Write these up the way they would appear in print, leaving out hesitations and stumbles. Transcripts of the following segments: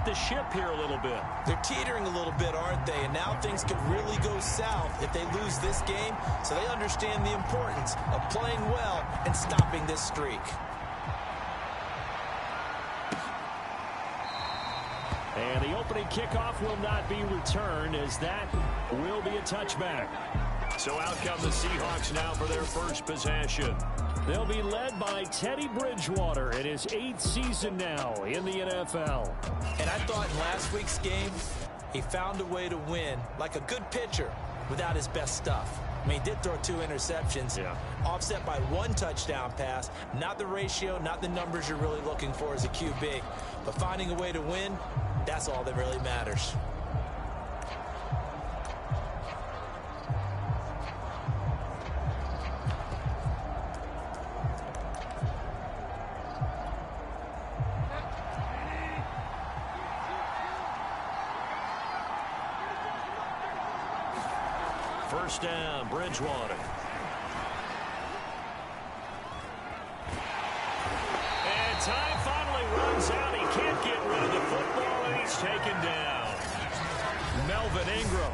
right the ship here a little bit. They're teetering a little bit, aren't they? And now things could really go south if they lose this game. So they understand the importance of playing well and stopping this streak. And the opening kickoff will not be returned, as that will be a touchback. So out come the Seahawks now for their first possession. They'll be led by Teddy Bridgewater in his 8th season now in the NFL. And I thought in last week's game, he found a way to win like a good pitcher without his best stuff. I mean, he did throw 2 interceptions, offset by 1 touchdown pass. Not the ratio, not the numbers you're really looking for as a QB. But finding a way to win, that's all that really matters. First down, Bridgewater. And time finally runs out. He can't get rid of the football, and he's taken down. Melvin Ingram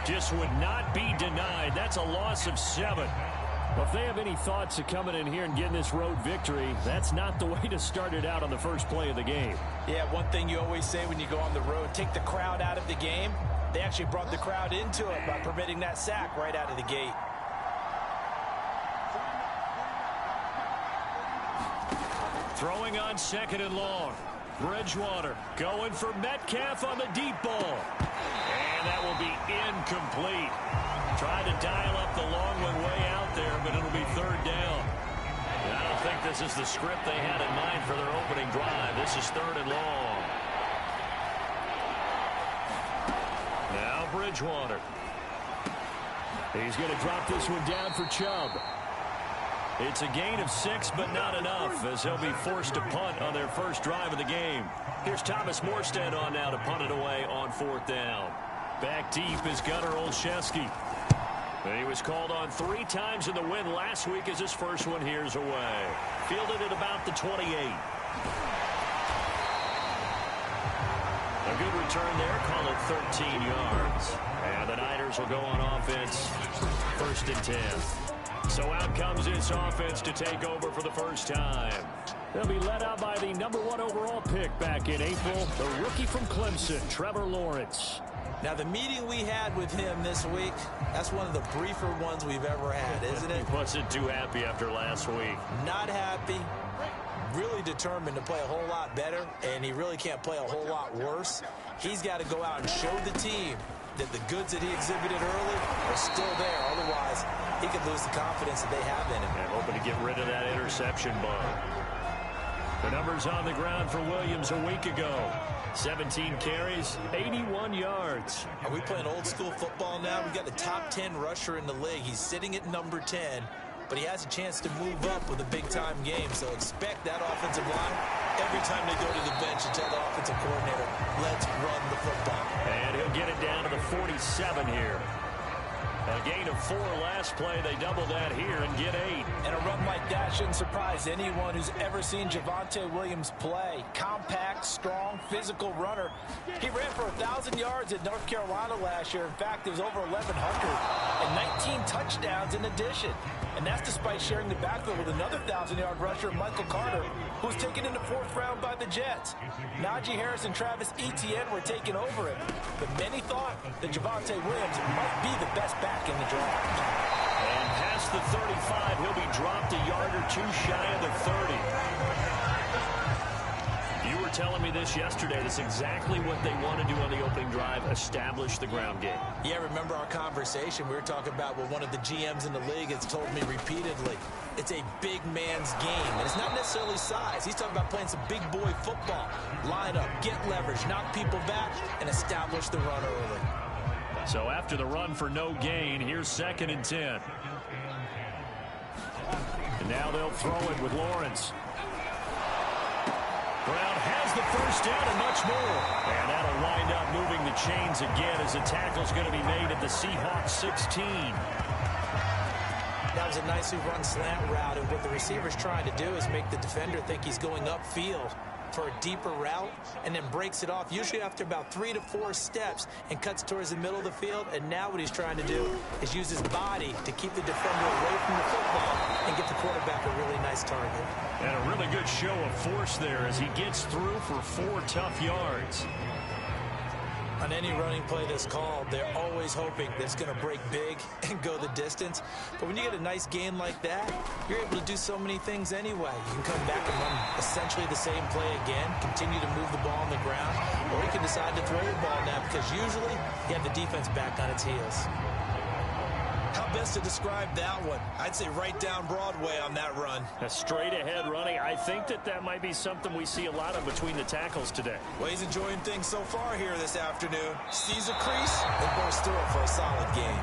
just would not be denied. That's a loss of 7. Well, if they have any thoughts of coming in here and getting this road victory, that's not the way to start it out on the first play of the game. Yeah, one thing you always say when you go on the road, take the crowd out of the game. They actually brought the crowd into it by permitting that sack right out of the gate. Throwing on 2nd and long. Bridgewater going for Metcalf on the deep ball. And that will be incomplete. Trying to dial up the long one way out there, but it'll be 3rd down. And I don't think this is the script they had in mind for their opening drive. This is 3rd and long. Now Bridgewater. He's going to drop this one down for Chubb. It's a gain of 6, but not enough, as he'll be forced to punt on their first drive of the game. Here's Thomas Morstead on now to punt it away on 4th down. Back deep is Gunnar Olszewski. He was called on 3 times in the win last week, as his first one here's away. Fielded at about the 28. A good return there, call it 13 yards. And the Niners will go on offense, 1st and 10. So out comes this offense to take over for the first time. They'll be led out by the #1 overall pick back in April, the rookie from Clemson, Trevor Lawrence. Now, the meeting we had with him this week, that's one of the briefer ones we've ever had, isn't it? He wasn't too happy after last week. Not happy. Really determined to play a whole lot better, and he really can't play a whole lot worse. He's got to go out and show the team that the goods that he exhibited early are still there. Otherwise, he could lose the confidence that they have in him. And hoping to get rid of that interception bug. The numbers on the ground for Williams a week ago. 17 carries, 81 yards. Are we playing old school football now? We've got the top 10 rusher in the league. He's sitting at number 10, but he has a chance to move up with a big-time game. So expect that offensive line every time they go to the bench and tell the offensive coordinator, let's run the football. And he'll get it down to the 47 here. A gain of 4 last play. They double that here and get 8. And a run like that shouldn't surprise anyone who's ever seen Javonte Williams play. Compact, strong, physical runner. He ran for 1,000 yards at North Carolina last year. In fact, it was over 1,100 and 19 touchdowns in addition. And that's despite sharing the backfield with another 1,000-yard rusher, Michael Carter, who was taken in the 4th round by the Jets. Najee Harris and Travis Etienne were taking over him. But many thought that Javonte Williams might be the best back in the draft. And past the 35, he'll be dropped a yard or 2 shy of the 30. You were telling me this yesterday. That's exactly what they want to do on the opening drive, establish the ground game. Yeah, remember our conversation? We were talking about what one of the GMs in the league has told me repeatedly. It's a big man's game, and it's not necessarily size. He's talking about playing some big boy football. Line up, get leverage, knock people back, and establish the run early. So after the run for no gain, here's 2nd and 10. And now they'll throw it with Lawrence. Brown has the first down and much more. And that'll wind up moving the chains again as the tackle's going to be made at the Seahawks 16. That was a nicely run slant route, and what the receiver's trying to do is make the defender think he's going upfield. for a deeper route and then breaks it off, usually after about 3 to 4 steps, and cuts towards the middle of the field. And now what he's trying to do is use his body to keep the defender away from the football and get the quarterback a really nice target. And a really good show of force there as he gets through for 4 tough yards. On any running play that's called, they're always hoping that it's going to break big and go the distance. But when you get a nice gain like that, you're able to do so many things anyway. You can come back and run essentially the same play again, continue to move the ball on the ground, or you can decide to throw the ball now because usually you have the defense back on its heels. How best to describe that one? I'd say right down Broadway on that run. A straight-ahead running. I think that might be something we see a lot of between the tackles today. Well, he's enjoying things so far here this afternoon. Sees a crease and bursts through it for a solid gain.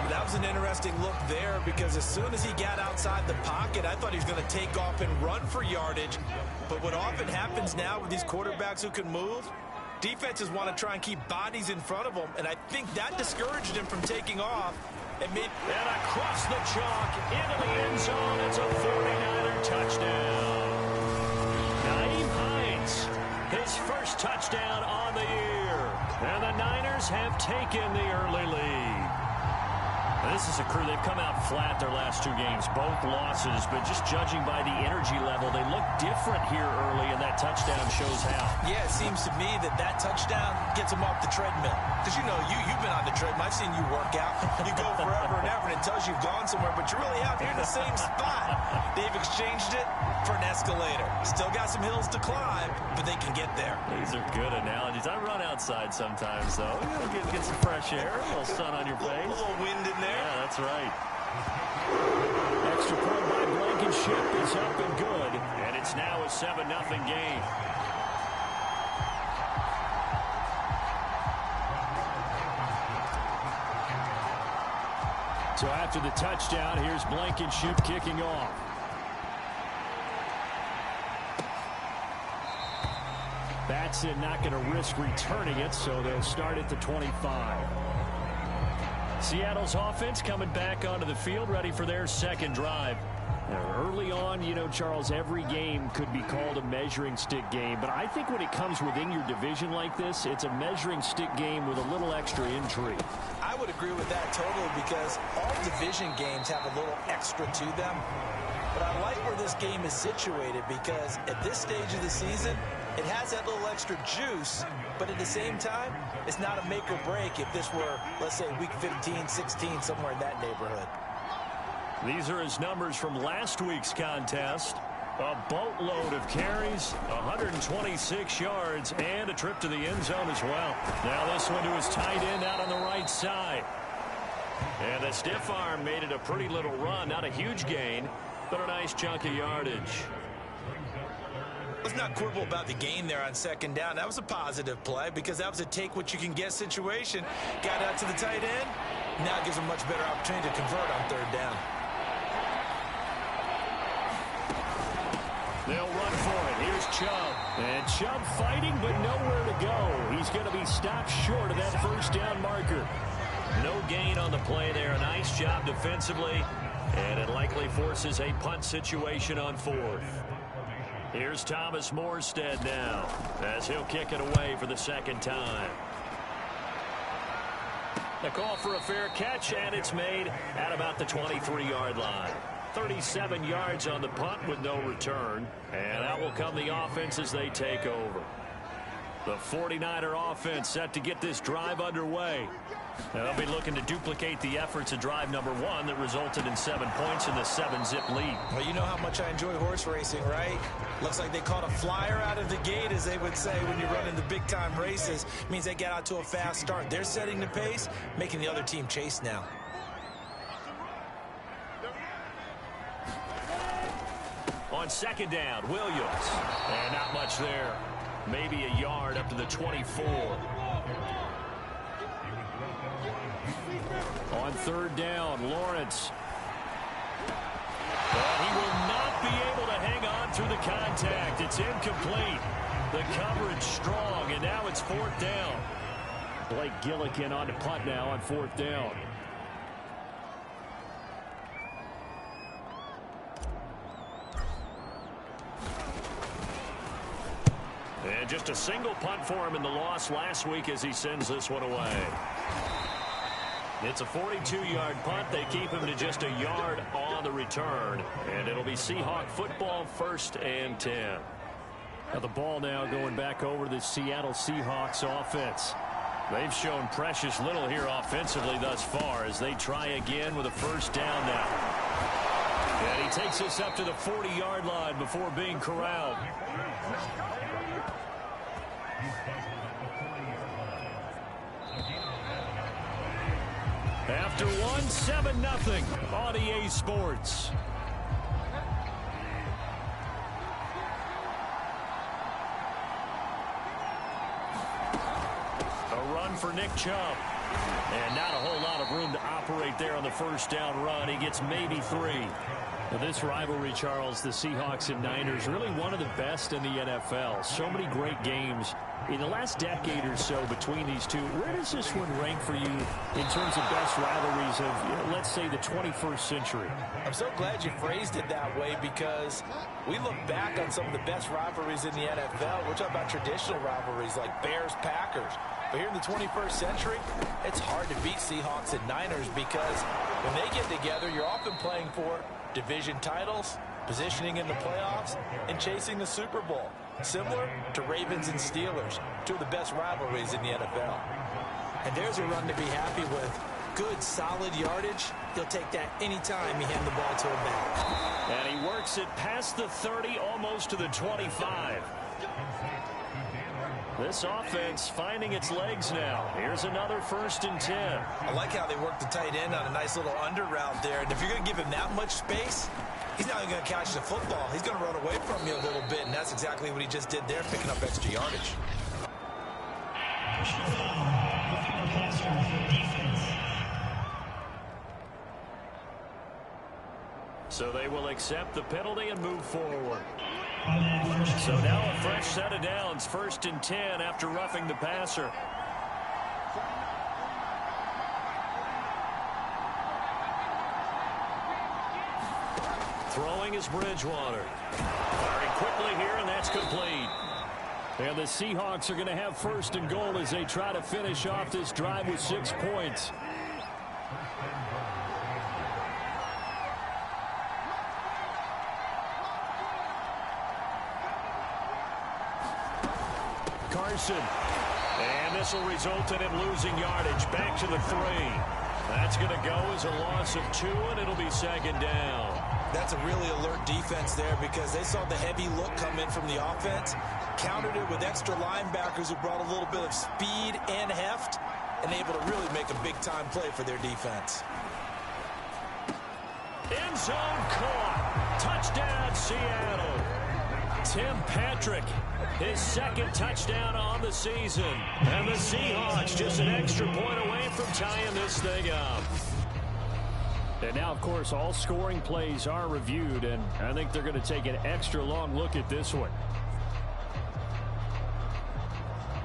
That was an interesting look there because as soon as he got outside the pocket, I thought he was going to take off and run for yardage. But what often happens now with these quarterbacks who can move, defenses want to try and keep bodies in front of them, and I think that discouraged him from taking off. And across the chalk into the end zone. It's a 49er touchdown. Naeem Hines, his first touchdown on the year. And the Niners have taken the early lead. This is a crew. They've come out flat their last 2 games, both losses, but just judging by the energy level, they look different here early, and that touchdown shows how. Yeah, it seems to me that touchdown gets them off the treadmill. Because, you know, you've been on the treadmill. I've seen you work out. You go forever and ever, and it tells you you've gone somewhere, but you're really out here in the same spot. They've exchanged it for an escalator. Still got some hills to climb, but they can get there. These are good analogies. I run outside sometimes, though. You know, get some fresh air, a little sun on your face. A little wind in there. Yeah, that's right. Extra point by Blankenship is up and good, and it's now a 7-0 game. So after the touchdown, here's Blankenship kicking off. Batson not going to risk returning it, so they'll start at the 25. Seattle's offense coming back onto the field, ready for their second drive. Early on, you know, Charles, every game could be called a measuring stick game, but I think when it comes within your division like this, it's a measuring stick game with a little extra intrigue. I would agree with that totally because all division games have a little extra to them. But I like where this game is situated because at this stage of the season, it has that little extra juice, but at the same time, it's not a make or break if this were, let's say, week 15, 16, somewhere in that neighborhood. These are his numbers from last week's contest. A boatload of carries, 126 yards, and a trip to the end zone as well. Now this one to his tight end out on the right side. And the stiff arm made it a pretty little run. Not a huge gain, but a nice chunk of yardage. Let's not quibble about the gain there on second down. That was a positive play because that was a take-what-you-can-get situation. Got out to the tight end. Now gives him a much better opportunity to convert on third down. They'll run for it. Here's Chubb. And Chubb fighting, but nowhere to go. He's going to be stopped short of that first down marker. No gain on the play there. A nice job defensively. And it likely forces a punt situation on fourth. Here's Thomas Morstead now as he'll kick it away for the second time. The call for a fair catch, and it's made at about the 23-yard line. 37 yards on the punt with no return. And out will come the offense as they take over. The 49er offense set to get this drive underway. They'll be looking to duplicate the efforts of drive number 1 that resulted in 7 points in the 7-zip lead. Well, you know how much I enjoy horse racing, right? Looks like they caught a flyer out of the gate, as they would say when you're running the big-time races. It means they get out to a fast start. They're setting the pace, making the other team chase now. On second down, Williams. And not much there. Maybe a yard up to the 24. On third down, Lawrence. And he will not be able to hang on through the contact. It's incomplete. The coverage strong, and now it's fourth down. Blake Gillikin on to punt now on fourth down. And just a single punt for him in the loss last week as he sends this one away. It's a 42-yard punt. They keep him to just a yard on the return. And it'll be Seahawk football, 1st and 10. Now the ball now going back over to the Seattle Seahawks offense. They've shown precious little here offensively thus far as they try again with a 1st down now. And he takes this up to the 40-yard line before being corralled. After one, 7-0 on EA Sports. A run for Nick Chubb. And not a whole lot of room to operate there on the 1st down run. He gets maybe 3. Now this rivalry, Charles, the Seahawks and Niners, really one of the best in the NFL. So many great games in the last decade or so between these two. Where does this one rank for you in terms of best rivalries of, let's say, the 21st century? I'm so glad you phrased it that way because we look back on some of the best rivalries in the NFL. We're talking about traditional rivalries like Bears-Packers. But here in the 21st century, it's hard to beat Seahawks and Niners because when they get together, you're often playing for division titles, positioning in the playoffs, and chasing the Super Bowl. Similar to Ravens and Steelers, two of the best rivalries in the NFL. And there's a run to be happy with. Good, solid yardage. He'll take that anytime you hand the ball to him back. And he works it past the 30, almost to the 25. This offense finding its legs now. Here's another 1st and 10. I like how they work the tight end on a nice little under route there. And if you're going to give him that much space, he's not even going to catch the football. He's going to run away from you a little bit, and that's exactly what he just did there, picking up extra yardage. So they will accept the penalty and move forward. So now a fresh set of downs, 1st and 10 after roughing the passer. Throwing is Bridgewater. Firing quickly here, and that's complete. And the Seahawks are going to have 1st and goal as they try to finish off this drive with 6 points. Carson. And this will result in him losing yardage. Back to the 3. That's going to go as a loss of 2, and it'll be 2nd down. That's a really alert defense there because they saw the heavy look come in from the offense, countered it with extra linebackers who brought a little bit of speed and heft, and able to really make a big-time play for their defense. End zone caught. Touchdown, Seattle. Tim Patrick, his 2nd touchdown on the season. And the Seahawks just an extra point away from tying this thing up. And now, of course, all scoring plays are reviewed, and I think they're going to take an extra long look at this one.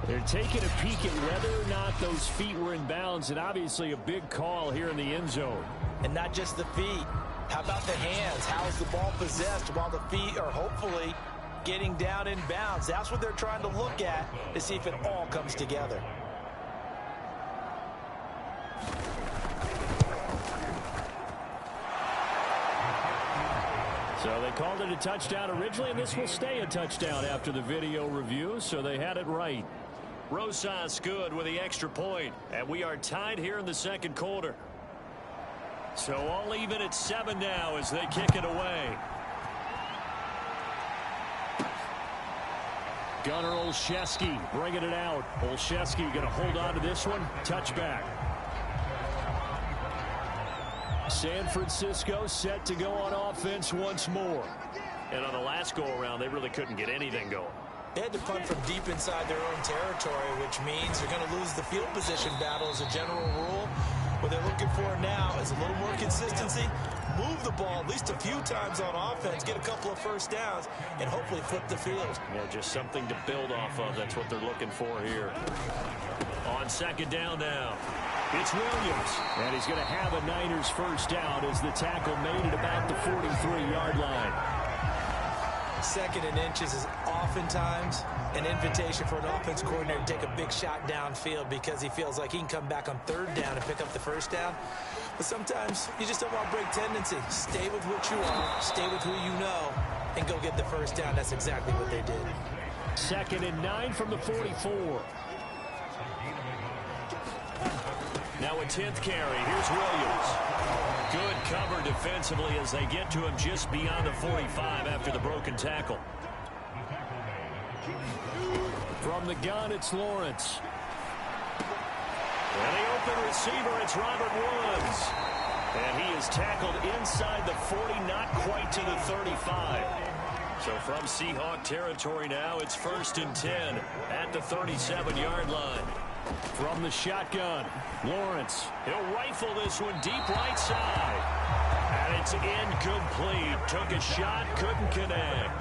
They're taking a peek at whether or not those feet were in bounds, and obviously a big call here in the end zone. And not just the feet. How about the hands? How is the ball possessed while the feet are hopefully getting down in bounds? That's what they're trying to look at to see if it all comes together. So they called it a touchdown originally, and this will stay a touchdown after the video review, so they had it right. Rosas good with the extra point, and we are tied here in the 2nd quarter. So all even at 7 now as they kick it away. Gunnar Olszewski bringing it out. Olszewski going to hold on to this one. Touchback. San Francisco set to go on offense once more. And on the last go-around, they really couldn't get anything going. They had to punt from deep inside their own territory, which means they're going to lose the field position battle as a general rule. What they're looking for now is a little more consistency, move the ball at least a few times on offense, get a couple of 1st downs, and hopefully flip the field. Yeah, just something to build off of. That's what they're looking for here. On 2nd down now. It's Williams, and he's going to have a Niners 1st down as the tackle made it about the 43-yard line. Second and inches is oftentimes an invitation for an offense coordinator to take a big shot downfield because he feels like he can come back on third down and pick up the first down. But sometimes you just don't want to break tendency. Stay with what you are, stay with who you know, and go get the first down. That's exactly what they did. 2nd and 9 from the 44. Now a 10th carry. Here's Williams. Good cover defensively as they get to him just beyond the 45 after the broken tackle. From the gun, it's Lawrence. And the open receiver, it's Robert Woods. And he is tackled inside the 40, not quite to the 35. So from Seahawk territory now, it's 1st and 10 at the 37-yard line. From the shotgun, Lawrence. He'll rifle this one deep right side. And it's incomplete. Took a shot, couldn't connect.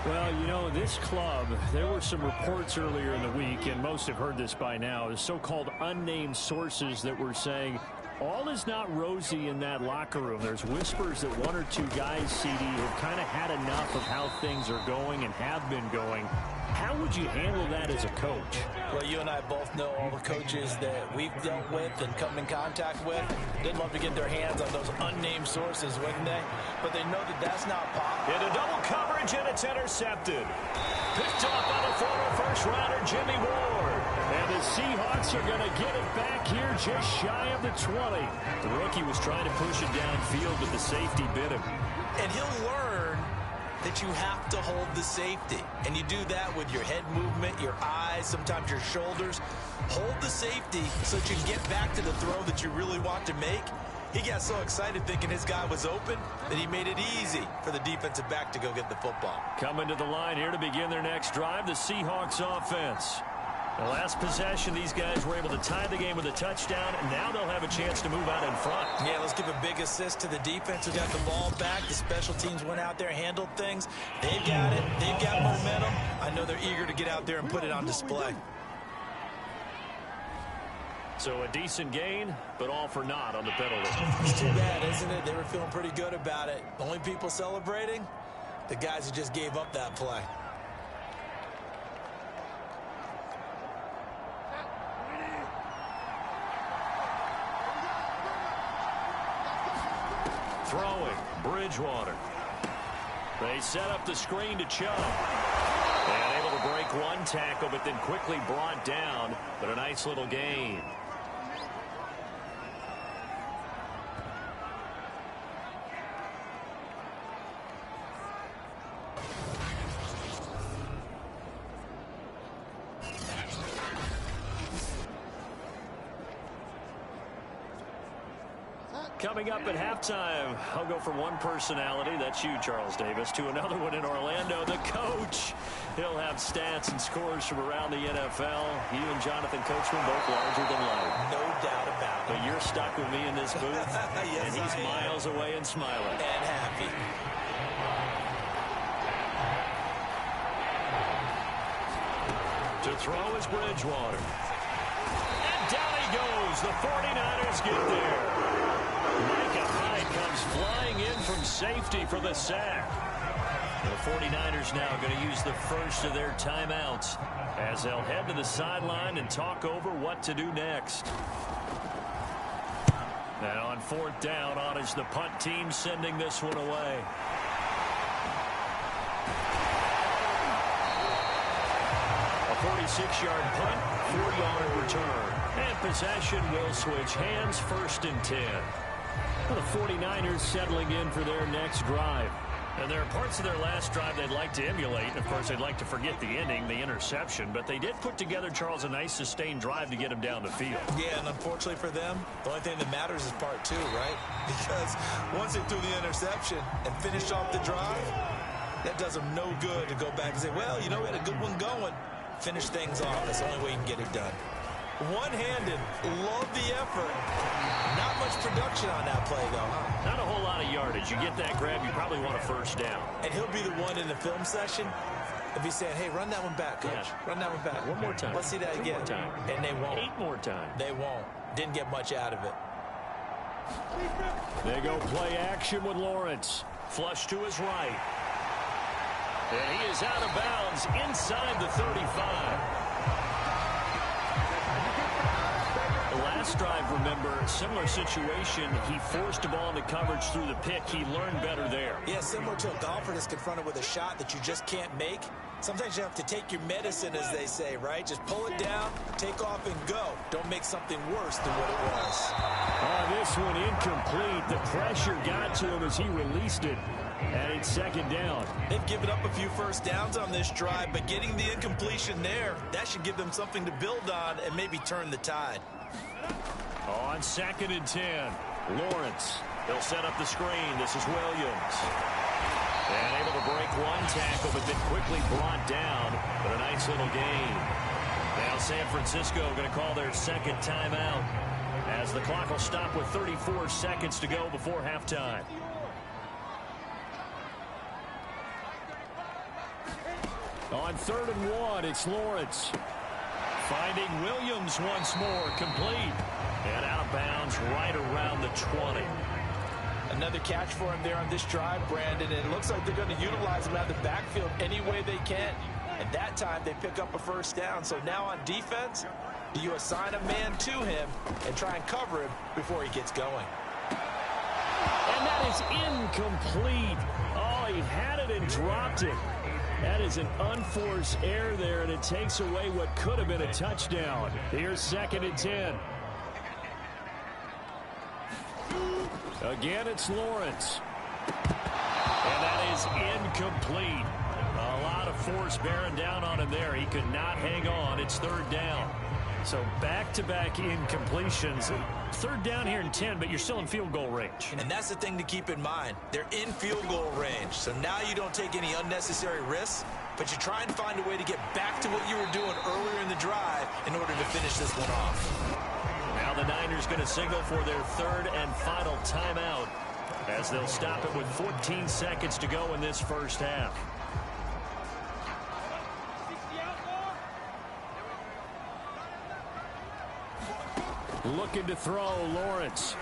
Well, you know, this club, there were some reports earlier in the week, and most have heard this by now, the so-called unnamed sources that were saying all is not rosy in that locker room. There's whispers that one or two guys, CD, have kind of had enough of how things are going and have been going. How would you handle that as a coach? Well, you and I both know all the coaches that we've dealt with and come in contact with. They'd love to get their hands on those unnamed sources, wouldn't they? But they know that that's not possible. Into double coverage, and it's intercepted. Picked off by the former first-rounder, Jimmy Ward. And the Seahawks are going to get it back here just shy of the 20. The rookie was trying to push it downfield, but the safety bit him. And he'll learn that you have to hold the safety. And you do that with your head movement, your eyes, sometimes your shoulders. Hold the safety so that you can get back to the throw that you really want to make. He got so excited thinking his guy was open that he made it easy for the defensive back to go get the football. Coming to the line here to begin their next drive, the Seahawks offense. The last possession, these guys were able to tie the game with a touchdown, and now they'll have a chance to move out in front. Yeah, let's give a big assist to the defense who got the ball back. The special teams went out there, handled things. They've got it. They've got momentum. I know they're eager to get out there and put it on display. So a decent gain, but all for naught on the penalty. It's too bad, isn't it? They were feeling pretty good about it. The only people celebrating, the guys who just gave up that play. Throwing, Bridgewater. They set up the screen to Chubb. And able to break one tackle, but then quickly brought down. But a nice little gain. Coming up at halftime, I'll go from one personality, that's you, Charles Davis, to another one in Orlando, the coach. He'll have stats and scores from around the NFL. You and Jonathan Coachman both larger than life. No doubt about it. But you're stuck with me in this booth, yes, and he's miles away and smiling. And happy. To throw is Bridgewater. And down he goes. The 49ers get there. Micah Hyde comes flying in from safety for the sack. The 49ers now going to use the first of their timeouts as they'll head to the sideline and talk over what to do next. And on 4th down, on is the punt team sending this one away. A 46-yard punt, 4-yard return. And possession will switch hands, 1st and 10. Well, the 49ers settling in for their next drive. And there are parts of their last drive they'd like to emulate. And, of course, they'd like to forget the ending, the interception. But they did put together, Charles, a nice sustained drive to get them down the field. Yeah, and unfortunately for them, the only thing that matters is part 2, right? Because once they threw the interception and finished off the drive, that does them no good to go back and say, well, you know, we had a good one going. Finish things off. That's the only way you can get it done. One-handed, love the effort. Not much production on that play, though, huh? Not a whole lot of yardage. You get that grab, you probably want a first down. And he'll be the one in the film session if he's saying, hey, run that one back, coach. Yeah. Run that one back. One more time. Let's see that Two again. More time. And they won't. 8 more times. They won't. Didn't get much out of it. They go play action with Lawrence. Flush to his right. And he is out of bounds inside the 35. The last drive, remember, similar situation. He forced the ball into coverage through the pick. He learned better there. Yeah, similar to a golfer that's confronted with a shot that you just can't make. Sometimes you have to take your medicine, as they say, right? Just pull it down, take off, and go. Don't make something worse than what it was. This one incomplete. The pressure got to him as he released it. And it's second down. They've given up a few first downs on this drive, but getting the incompletion there, that should give them something to build on and maybe turn the tide. On 2nd and 10, Lawrence. He'll set up the screen. This is Williams. And able to break one tackle, but then quickly brought down. But a nice little gain. Now San Francisco going to call their second timeout as the clock will stop with 34 seconds to go before halftime. On 3rd and 1, it's Lawrence. Finding Williams once more, complete. And out of bounds right around the 20. Another catch for him there on this drive, Brandon, and it looks like they're going to utilize him out of the backfield any way they can. At that time, they pick up a first down. So now on defense, do you assign a man to him and try and cover him before he gets going? And that is incomplete. Oh, he had it and dropped it. That is an unforced error there, and it takes away what could have been a touchdown. Here's 2nd and 10. Again, it's Lawrence. And that is incomplete. A lot of force bearing down on him there. He could not hang on. It's 3rd down. So back-to-back incompletions. 3rd down here in 10, but you're still in field goal range. And that's the thing to keep in mind. They're in field goal range. So now you don't take any unnecessary risks, but you try and find a way to get back to what you were doing earlier in the drive in order to finish this one off. Now the Niners going to signal for their 3rd and final timeout as they'll stop it with 14 seconds to go in this first half. Looking to throw, Lawrence.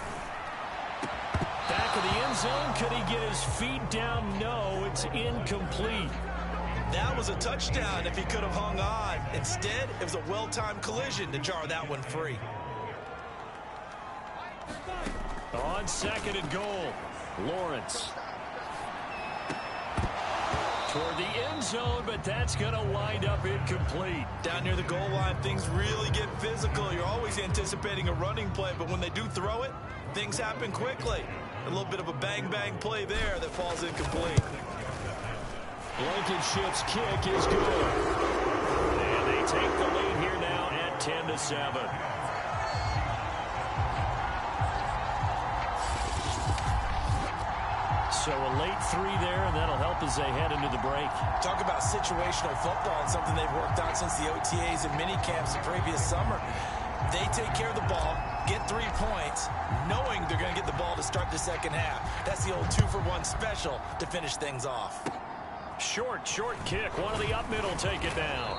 Back of the end zone. Could he get his feet down? No, it's incomplete. That was a touchdown if he could have hung on. Instead, it was a well-timed collision to jar that one free. On 2nd and goal, Lawrence. Toward the end zone, but that's going to wind up incomplete. Down near the goal line, things really get physical. You're always anticipating a running play, but when they do throw it, things happen quickly. A little bit of a bang-bang play there that falls incomplete. Blankenship's kick is good. And they take the lead here now at 10-7. So a late 3 there, and that'll help as they head into the break. Talk about situational football and something they've worked on since the OTAs and mini camps the previous summer. They take care of the ball, get 3 points, knowing they're going to get the ball to start the second half. That's the old 2-for-1 special to finish things off. Short kick. One of the up middle take it down.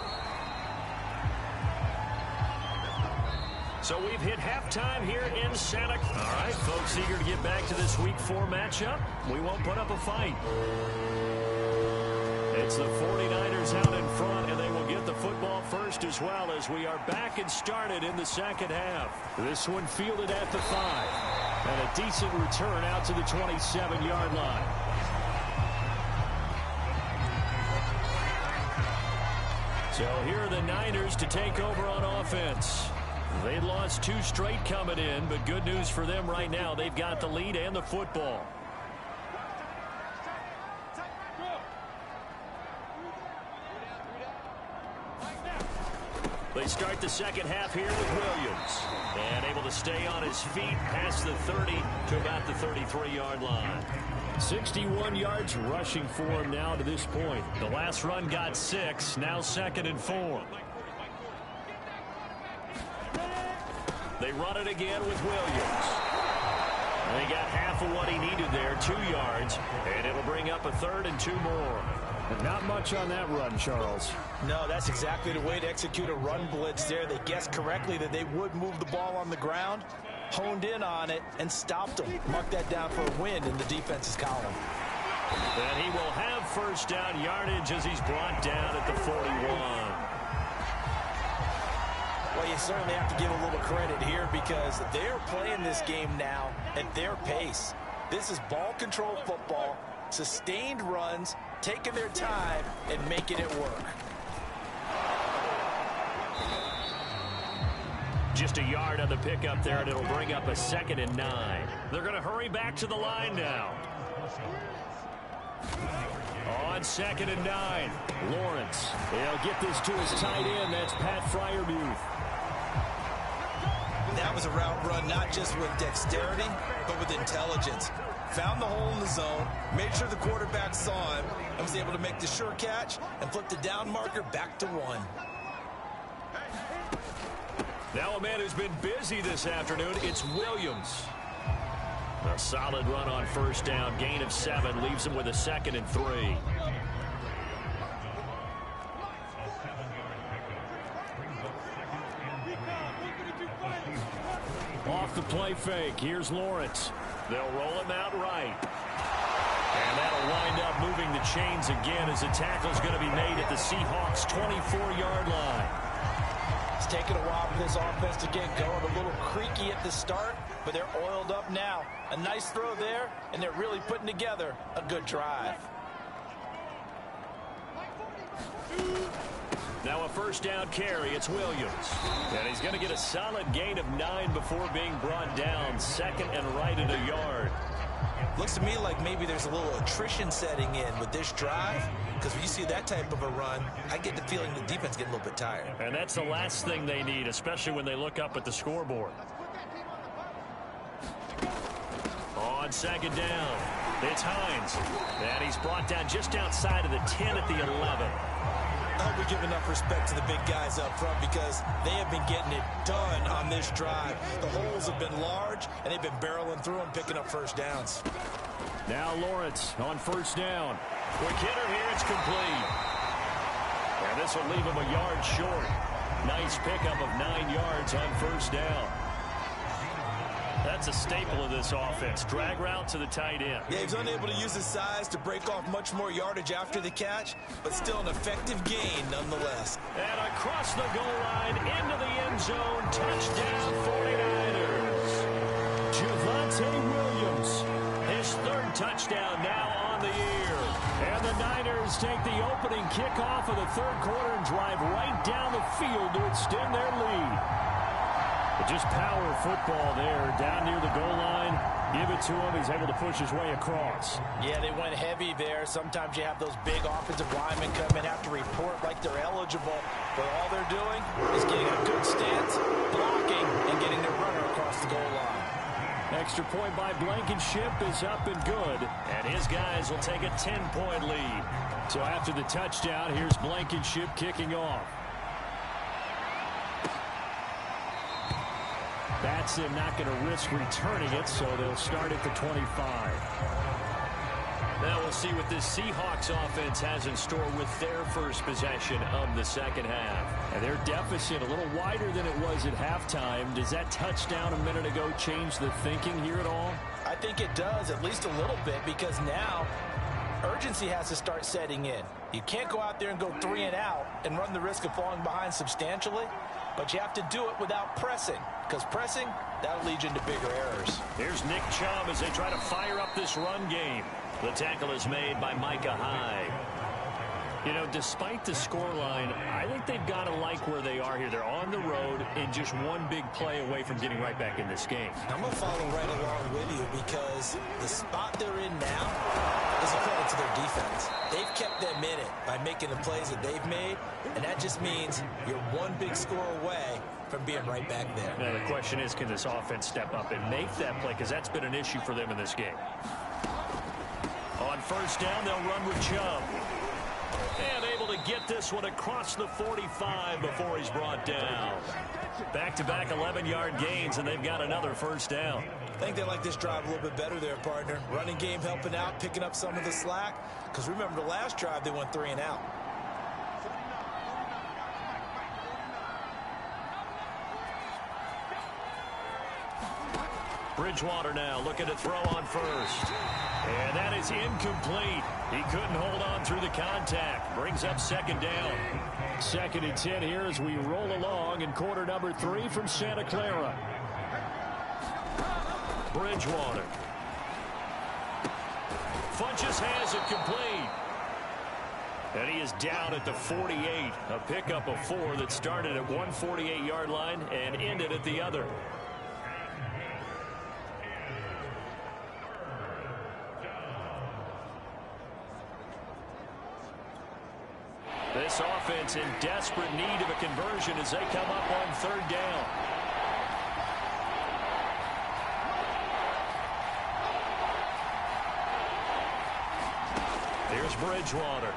So we've hit halftime here in Santa. All right, folks, eager to get back to this Week 4 matchup. We won't put up a fight. It's the 49ers out in front, and they will get the football first as well as we are back and started in the second half. This one fielded at the 5. And a decent return out to the 27-yard line. So here are the Niners to take over on offense. They lost 2 straight coming in, but good news for them right now. They've got the lead and the football. They start the second half here with Williams. And able to stay on his feet past the 30 to about the 33-yard line. 61 yards rushing for him now to this point. The last run got 6, now 2nd and 4. They run it again with Williams. And they got half of what he needed there, 2 yards, and it'll bring up a 3rd and 2 more. Not much on that run, Charles. No, that's exactly the way to execute a run blitz there. They guessed correctly that they would move the ball on the ground, honed in on it, and stopped them. Mark that down for a win in the defense's column. And he will have first down yardage as he's brought down at the 41. Well, you certainly have to give a little credit here because they're playing this game now at their pace. This is ball control football, sustained runs, taking their time and making it work. Just a yard on the pickup there, and it'll bring up a 2nd and 9. They're going to hurry back to the line now. On 2nd and 9, Lawrence. He'll get this to his tight end. That's Pat Freiermuth. That was a route run not just with dexterity, but with intelligence. Found the hole in the zone, made sure the quarterback saw him, and was able to make the sure catch and flip the down marker back to 1. Now a man who's been busy this afternoon, it's Williams. A solid run on first down, gain of 7, leaves him with a 2nd and 3. Off the play fake, here's Lawrence. They'll roll him out right. And that'll wind up moving the chains again as the tackle's going to be made at the Seahawks' 24-yard line. It's taken a while for this offense to get going. A little creaky at the start, but they're oiled up now. A nice throw there, and they're really putting together a good drive. Now a first down carry, it's Williams. And he's going to get a solid gain of 9 before being brought down. 2nd and right at a yard. Looks to me like maybe there's a little attrition setting in with this drive, because when you see that type of a run, I get the feeling the defense getting a little bit tired. And that's the last thing they need, especially when they look up at the scoreboard. On 2nd down, it's Hines. And he's brought down just outside of the 10 at the 11. I hope we give enough respect to the big guys up front because they have been getting it done on this drive. The holes have been large, and they've been barreling through them, picking up first downs. Now Lawrence on first down. Quick hitter here, it's complete. And this will leave him a yard short. Nice pickup of 9 yards on first down. That's a staple of this offense. Drag route to the tight end. Yeah, he's unable to use his size to break off much more yardage after the catch, but still an effective gain nonetheless. And across the goal line, into the end zone, touchdown 49ers. Javonte Williams, his 3rd touchdown now on the year. And the Niners take the opening kickoff of the 3rd quarter and drive right down the field to extend their lead. But just power football there, down near the goal line. Give it to him. He's able to push his way across. Yeah, they went heavy there. Sometimes you have those big offensive linemen come in, have to report like they're eligible. But all they're doing is getting a good stance, blocking, and getting their runner across the goal line. Extra point by Blankenship is up and good. And his guys will take a 10-point lead. So after the touchdown, here's Blankenship kicking off. Batson not going to risk returning it, so they'll start at the 25. Now we'll see what this Seahawks offense has in store with their first possession of the 2nd half. And their deficit a little wider than it was at halftime. Does that touchdown a minute ago change the thinking here at all? I think it does, at least a little bit, because now urgency has to start setting in. You can't go out there and go 3 and out and run the risk of falling behind substantially, but you have to do it without pressing, because pressing, that'll lead you into bigger errors. Here's Nick Chubb as they try to fire up this run game. The tackle is made by Micah Hyde. You know, despite the scoreline, I think they've got to like where they are here. They're on the road and just one big play away from getting right back in this game. I'm going to follow right along with you because the spot they're in now is a credit to their defense. They've kept them in it by making the plays that they've made, and that just means you're one big score away from being right back there. Now the question is, can this offense step up and make that play? Because that's been an issue for them in this game. On first down, they'll run with Chubb. And able to get this one across the 45 before he's brought down. Back-to-back 11-yard gains, and they've got another first down. I think they like this drive a little bit better there, partner. Running game helping out, picking up some of the slack. Because remember, the last drive, they went 3 and out. Bridgewater now looking to throw on first. And that is incomplete. He couldn't hold on through the contact. Brings up second down. 2nd and 10 here as we roll along in quarter number 3 from Santa Clara. Bridgewater. Funches has it complete. And he is down at the 48. A pickup of 4 that started at one 48-yard line and ended at the other. This offense in desperate need of a conversion as they come up on 3rd down. Here's Bridgewater.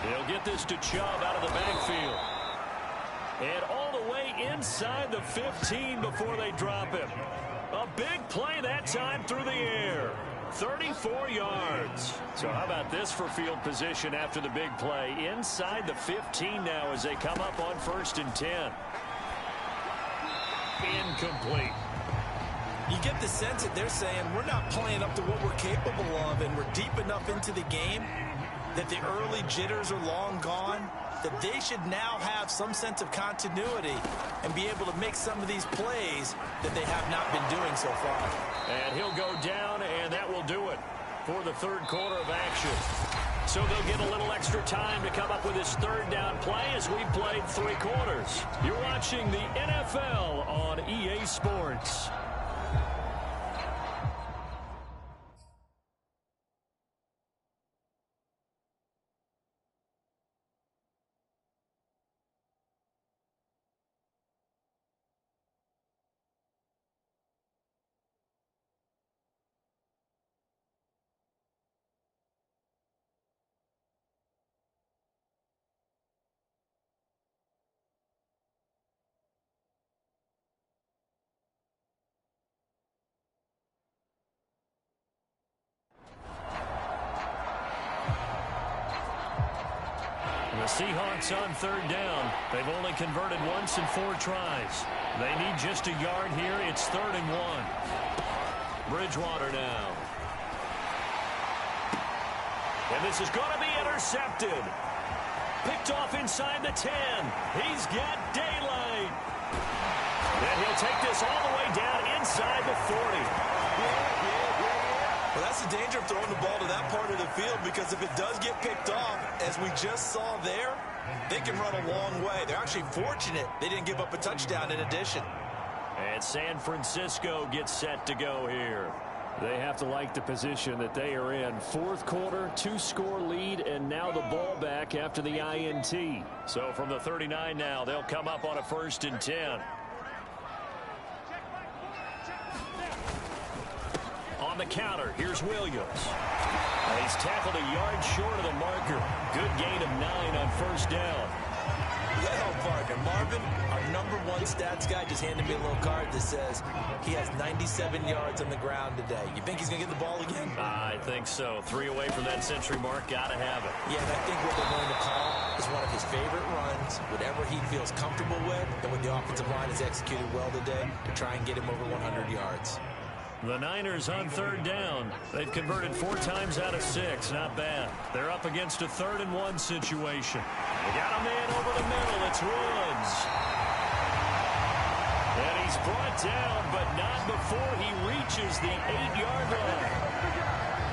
He'll get this to Chubb out of the backfield. And all the way inside the 15 before they drop him. A big play that time through the air. 34 yards. So how about this for field position after the big play? Inside the 15 now as they come up on 1st and 10. Incomplete. You get the sense that they're saying we're not playing up to what we're capable of, and we're deep enough into the game that the early jitters are long gone, that they should now have some sense of continuity and be able to make some of these plays that they have not been doing so far. And he'll go down, and that will do it for the 3rd quarter of action. So they'll get a little extra time to come up with his 3rd down play as we played 3 quarters. You're watching the NFL on EA Sports. The Seahawks on 3rd down. They've only converted once in 4 tries. They need just a yard here. It's 3rd and 1. Bridgewater now. And this is going to be intercepted. Picked off inside the 10. He's got daylight. And he'll take this all the way down inside the 40. Well, that's the danger of throwing the ball to that part of the field, because if it does get picked off, as we just saw there, they can run a long way. They're actually fortunate they didn't give up a touchdown in addition. And San Francisco gets set to go here. They have to like the position that they are in. 4th quarter, 2-score lead, and now the ball back after the INT. So from the 39 now, they'll come up on a 1st and 10. On the counter, here's Williams. He's tackled a yard short of the marker. Good gain of 9 on 1st down. Well, partner, Marvin, our #1 stats guy, just handed me a little card that says he has 97 yards on the ground today. You think he's going to get the ball again? I think so. 3 away from that century mark. Got to have it. Yeah, and I think what they're going to call is one of his favorite runs, whatever he feels comfortable with, and when the offensive line has executed well today, to try and get him over 100 yards. The Niners on 3rd down. They've converted 4 times out of 6. Not bad. They're up against a 3rd and 1 situation. They got a man over the middle. It's Woods. And he's brought down, but not before he reaches the 8-yard line.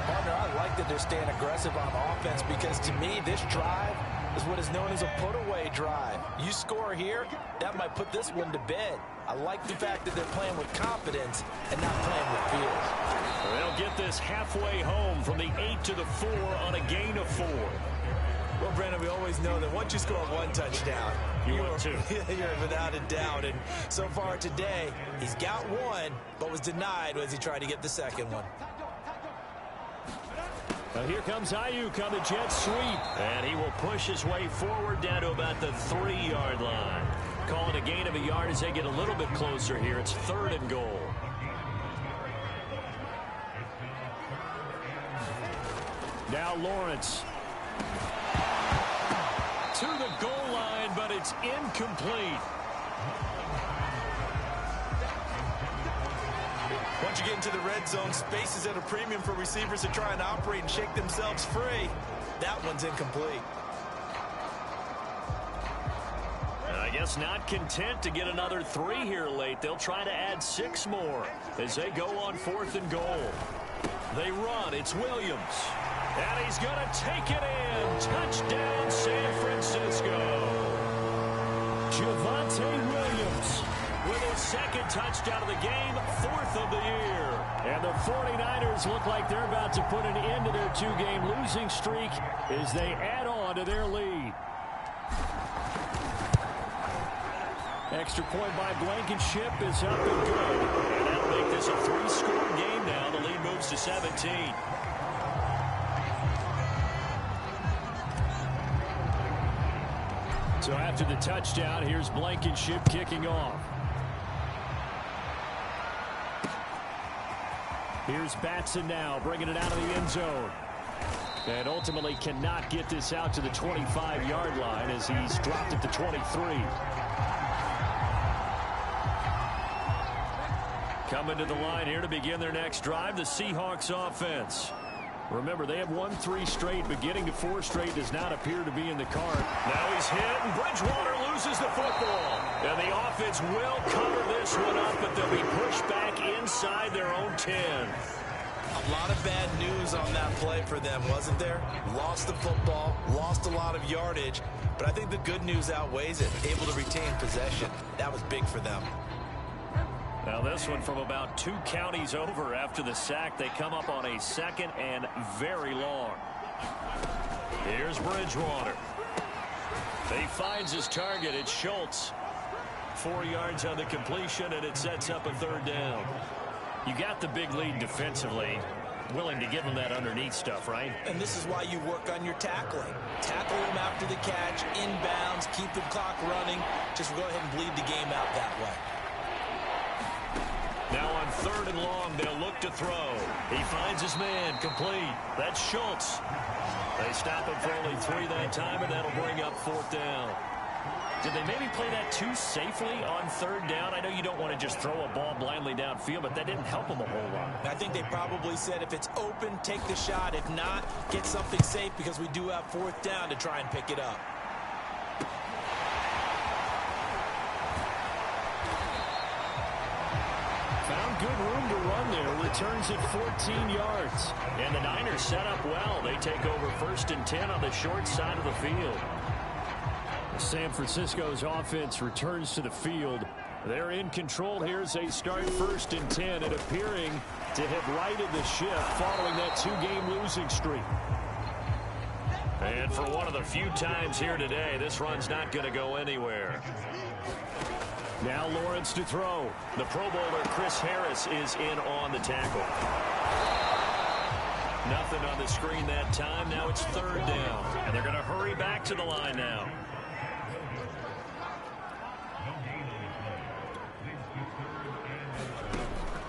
Partner, I like that they're staying aggressive on offense, because to me, this drive is what is known as a put-away drive. You score here, that might put this one to bed. I like the fact that they're playing with confidence and not playing with fear. They'll get this halfway home from the 8 to the 4 on a gain of 4. Well, Brandon, we always know that once you score 1 touchdown, you're without a doubt. And so far today, he's got 1, but was denied as he tried to get the 2nd one. Now here comes Ayuk on the jet sweep. And he will push his way forward down to about the 3-yard line. Calling a gain of a yard as they get a little bit closer here. It's 3rd and goal. Now Lawrence. To the goal line, but it's incomplete. into the red zone. Space is at a premium for receivers to try and operate and shake themselves free. That one's incomplete. I guess not content to get another 3 here late. They'll try to add 6 more as they go on 4th and goal. They run. It's Williams. And he's going to take it in. Touchdown, San Francisco. Javonte Williams with his 2nd touchdown of the game, 4th of the year. And the 49ers look like they're about to put an end to their 2-game losing streak as they add on to their lead. Extra point by Blankenship is up and good. And that'll make this a 3-score game now. The lead moves to 17. So after the touchdown, here's Blankenship kicking off. Here's Batson now, bringing it out of the end zone. And ultimately cannot get this out to the 25-yard line as he's dropped it to 23. Coming to the line here to begin their next drive, the Seahawks offense. Remember, they have won 3 straight, but getting to 4 straight does not appear to be in the card. Now he's hit, and Bridgewater loses the football. And the offense will cover this one up, but they'll be pushed back inside their own 10. A lot of bad news on that play for them, wasn't there? Lost the football, lost a lot of yardage, but I think the good news outweighs it. Able to retain possession. That was big for them. Now this one from about 2 counties over after the sack. They come up on a 2nd and very long. Here's Bridgewater. He finds his target. It's Schultz. 4 yards on the completion, and it sets up a 3rd down. You got the big lead defensively. Willing to give him that underneath stuff, right? And this is why you work on your tackling. Tackle him after the catch, inbounds, keep the clock running. Just go ahead and bleed the game out that way. Now on 3rd and long, they'll look to throw. He finds his man, complete. That's Schultz. They stop him for only 3 that time, and that'll bring up 4th down. Did they maybe play that too safely on 3rd down? I know you don't want to just throw a ball blindly downfield, but that didn't help them a whole lot. I think they probably said if it's open, take the shot. If not, get something safe because we do have 4th down to try and pick it up. Found good room to run there. Returns at 14 yards. And the Niners set up well. They take over 1st and 10 on the short side of the field. San Francisco's offense returns to the field. They're in control here as they start 1st and 10 and appearing to have righted the ship following that 2-game losing streak. And for one of the few times here today, this run's not going to go anywhere. Now Lawrence to throw. The Pro Bowler Chris Harris is in on the tackle. Nothing on the screen that time. Now it's 3rd down. And they're going to hurry back to the line now.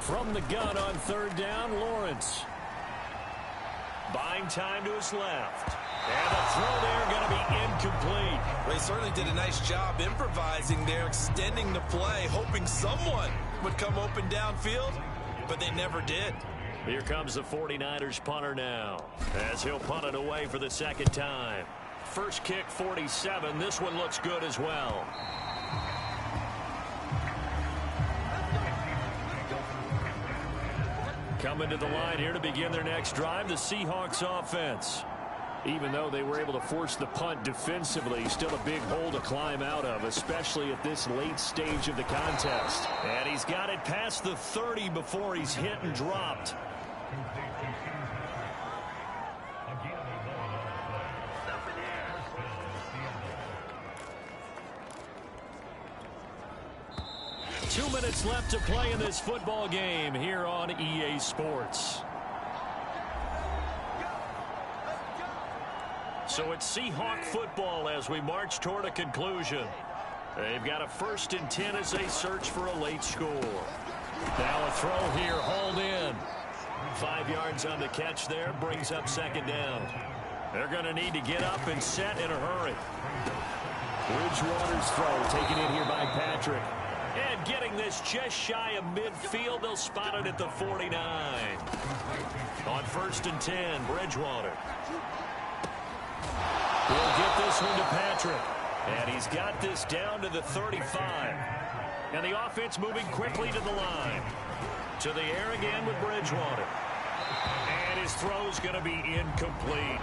From the gun on 3rd down, Lawrence. Buying time to his left. And the throw there going to be incomplete. Well, he certainly did a nice job improvising there, extending the play, hoping someone would come open downfield, but they never did. Here comes the 49ers punter now, as he'll punt it away for the 2nd time. First kick, 47. This one looks good as well. Coming to the line here to begin their next drive, the Seahawks offense. Even though they were able to force the punt defensively, still a big hole to climb out of, especially at this late stage of the contest. And he's got it past the 30 before he's hit and dropped. Two minutes left to play in this football game here on EA Sports. So it's Seahawk football as we march toward a conclusion. They've got a 1st and 10 as they search for a late score. Now a throw here, hauled in. 5 yards on the catch there, brings up 2nd down. They're going to need to get up and set in a hurry. Bridgewater's throw taken in here by Patrick. And getting this just shy of midfield. They'll spot it at the 49. On 1st and 10, Bridgewater. We'll get this one to Patrick. And he's got this down to the 35. And the offense moving quickly to the line. To the air again with Bridgewater. And his throw's going to be incomplete.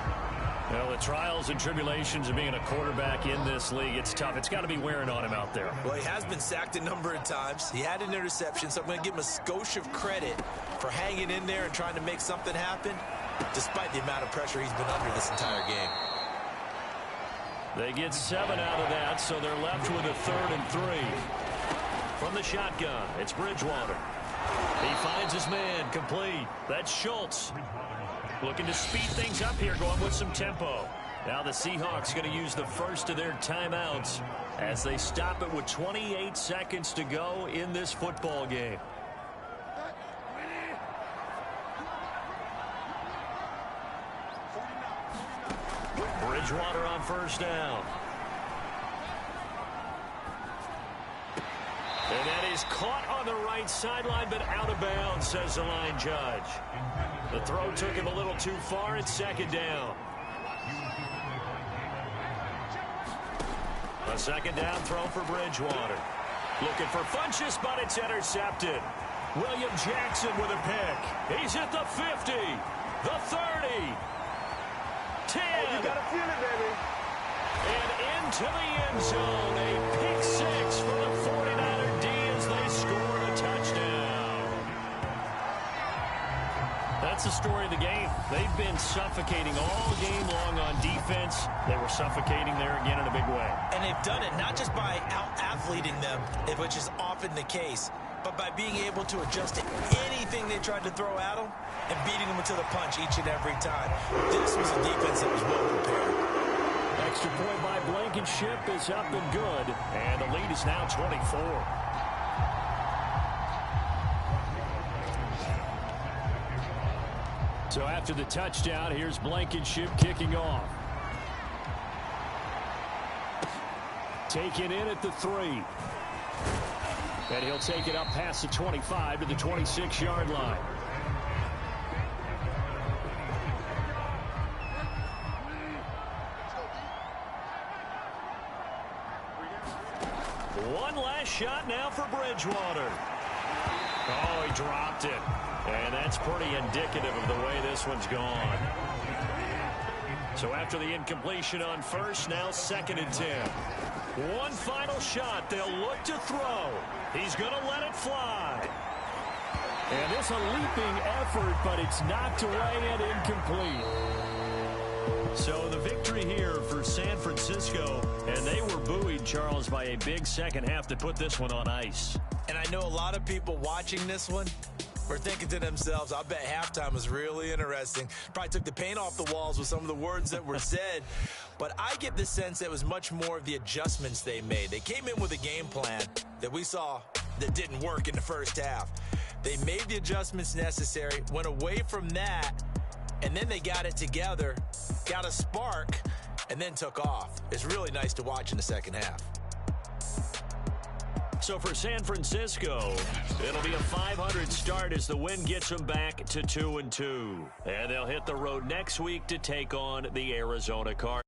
Well, the trials and tribulations of being a quarterback in this league, it's tough. It's got to be wearing on him out there. Well, he has been sacked a number of times. He had an interception, so I'm going to give him a skosh of credit for hanging in there and trying to make something happen, despite the amount of pressure he's been under this entire game. They get 7 out of that, so they're left with a 3rd and 3. From the shotgun, it's Bridgewater. He finds his man, complete. That's Schultz. Looking to speed things up here, going with some tempo. Now the Seahawks going to use the first of their timeouts as they stop it with 28 seconds to go in this football game. Bridgewater on 1st down. And that is caught on the right sideline, but out of bounds, says the line judge. The throw took him a little too far. It's 2nd down. A 2nd down throw for Bridgewater. Looking for Funchess, but it's intercepted. William Jackson with a pick. He's at the 50, the 30. 10. Oh, you gotta feel it, baby. And into the end zone. A pick 6 for the 49er D as they scored a touchdown. That's the story of the game. They've been suffocating all game long on defense. They were suffocating there again in a big way. And they've done it not just by out-athleting them, which is often the case, but by being able to adjust to anything they tried to throw at them and beating them to the punch each and every time. This was a defense that was well prepared. Extra point by Blankenship is up and good, and the lead is now 24. So after the touchdown, here's Blankenship kicking off. Taken in at the 3. And he'll take it up past the 25 to the 26-yard line. One last shot now for Bridgewater. Oh, he dropped it. And that's pretty indicative of the way this one's gone. So after the incompletion on 1st, now 2nd and 10. One final shot. They'll look to throw. He's going to let it fly. And it's a leaping effort, but it's knocked away and incomplete. So the victory here for San Francisco, and they were buoyed, Charles, by a big second half to put this one on ice. And I know a lot of people watching this one were thinking to themselves, I bet halftime was really interesting. Probably took the paint off the walls with some of the words that were said. But I get the sense that it was much more of the adjustments they made. They came in with a game plan that we saw that didn't work in the first half. They made the adjustments necessary, went away from that, and then they got it together, got a spark, and then took off. It's really nice to watch in the second half. So for San Francisco, it'll be a 500 start as the win gets them back to 2-2. And they'll hit the road next week to take on the Arizona Cardinals.